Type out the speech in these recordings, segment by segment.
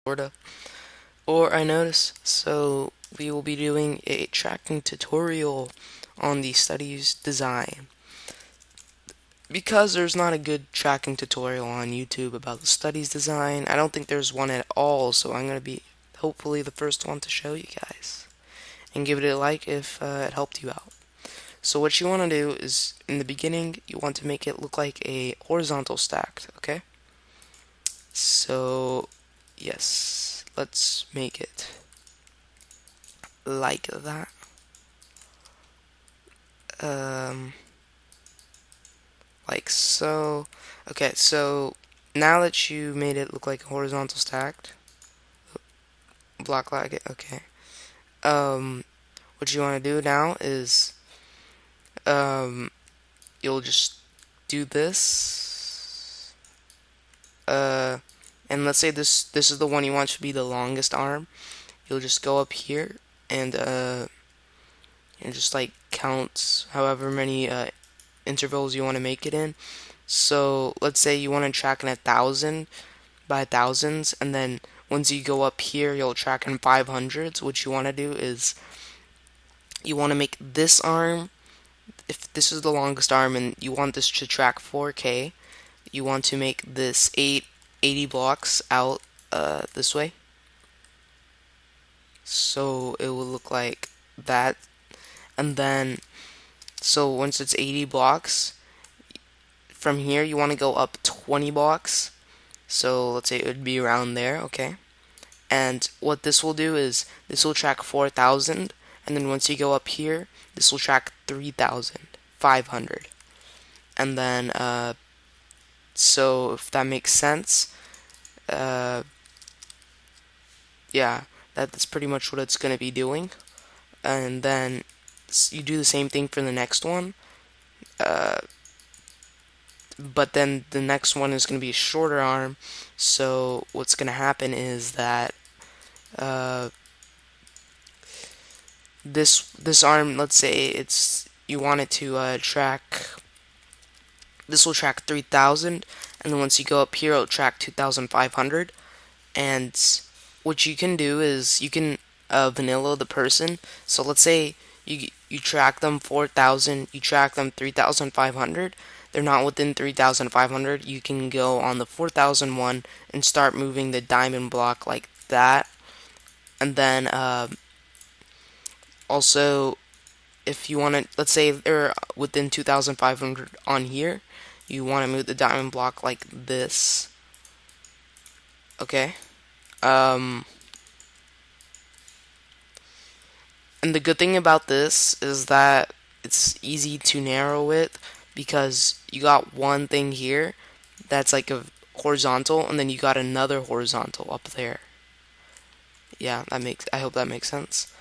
sorta. Or I noticed. So we will be doing a tracking tutorial on the studies design. Because there's not a good tracking tutorial on YouTube about the studies design, I don't think there's one at all, so I'm going to be hopefully the first one to show you guys. And give it a like if it helped you out. So what you want to do is, in the beginning, you want to make it look like a horizontal stacked, okay? So, yes, let's make it like that. Um, like so. Okay, so now that you made it look like a horizontal stacked, block like it, okay. What you want to do now is, um, you'll just do this, and let's say this is the one you want to be the longest arm. You'll just go up here and just like count however many intervals you want to make it in. So let's say you want to track in 1,000 by thousands, and then once you go up here, you'll track in 500s. What you want to do is you want to make this arm, if this is the longest arm and you want this to track 4K, you want to make this 80 blocks out this way. So it will look like that. And then, so once it's 80 blocks, from here you want to go up 20 blocks. So let's say it would be around there, okay? And what this will do is, this will track 4,000, and then once you go up here, this will track 3,500. And then, so if that makes sense, yeah, that's pretty much what it's going to be doing. And then you do the same thing for the next one, but then the next one is going to be a shorter arm. So what's going to happen is that this arm, let's say it's you want it to track, this will track 3,000, and then once you go up here, it'll track 2,500. And what you can do is you can vanilla the person. So let's say you track them 4,000, you track them 3,500. They're not within 3,500. You can go on the 4,001 and start moving the diamond block like that. And then also, if you want to, let's say they're within 2,500 on here, you want to move the diamond block like this. Okay. And the good thing about this is that it's easy to narrow it, because you got one thing here that's like a horizontal, and then you got another horizontal up there. Yeah, I hope that makes sense.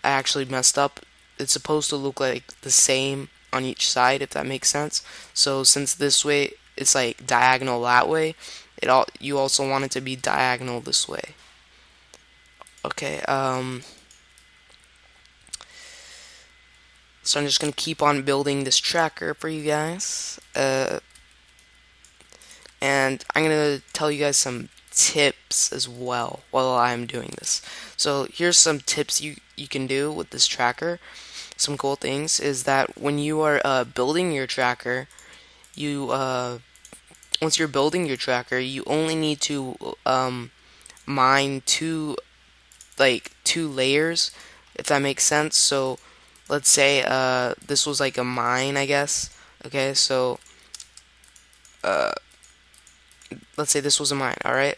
I actually messed up. It's supposed to look like the same on each side, if that makes sense. So since this way it's like diagonal that way, you also want it to be diagonal this way. Okay, so I'm just gonna keep on building this tracker for you guys, and I'm gonna tell you guys some tips as well while I'm doing this. So here's some tips you can do with this tracker. Some cool things is that when you are building your tracker, you once you're building your tracker, you only need to mine two layers, if that makes sense. So let's say this was like a mine, I guess. Okay, so let's say this was a mine, alright?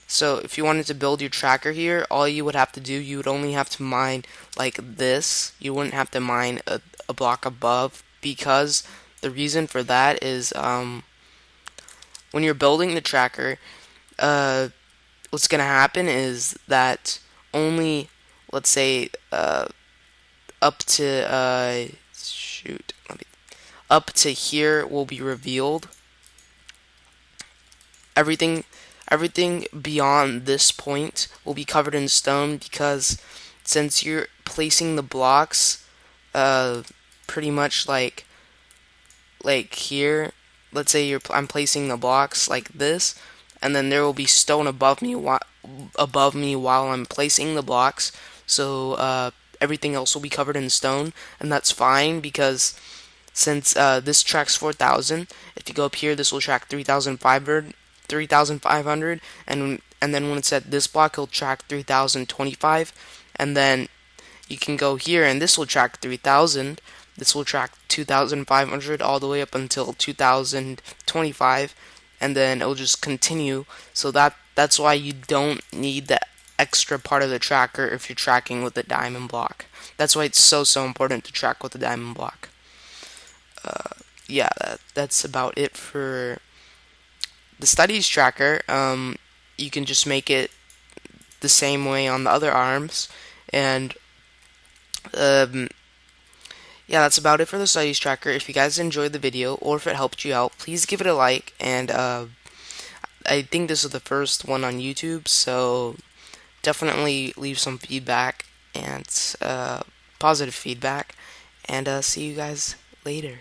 So if you wanted to build your tracker here, all you would have to do, you would only have to mine like this. You wouldn't have to mine a block above, because the reason for that is when you're building the tracker, what's gonna happen is that only, let's say, up to up to here will be revealed. Everything beyond this point will be covered in stone, because since you're placing the blocks pretty much like here, let's say I'm placing the blocks like this, and then there will be stone above me while I'm placing the blocks. So everything else will be covered in stone, and that's fine because since this tracks 4,000, if you go up here, this will track 3,500, and then when it's at this block, it'll track 3,025, and then you can go here, and this will track 3,000. This will track 2,500 all the way up until 2,025, and then it'll just continue. So that's why you don't need the extra part of the tracker if you're tracking with the diamond block. That's why it's so important to track with the diamond block. Yeah, that's about it for the studies tracker. You can just make it the same way on the other arms, and yeah, that's about it for the studies tracker. If you guys enjoyed the video, or if it helped you out, please give it a like, and I think this is the first one on YouTube, so definitely leave some feedback, and positive feedback, and see you guys later.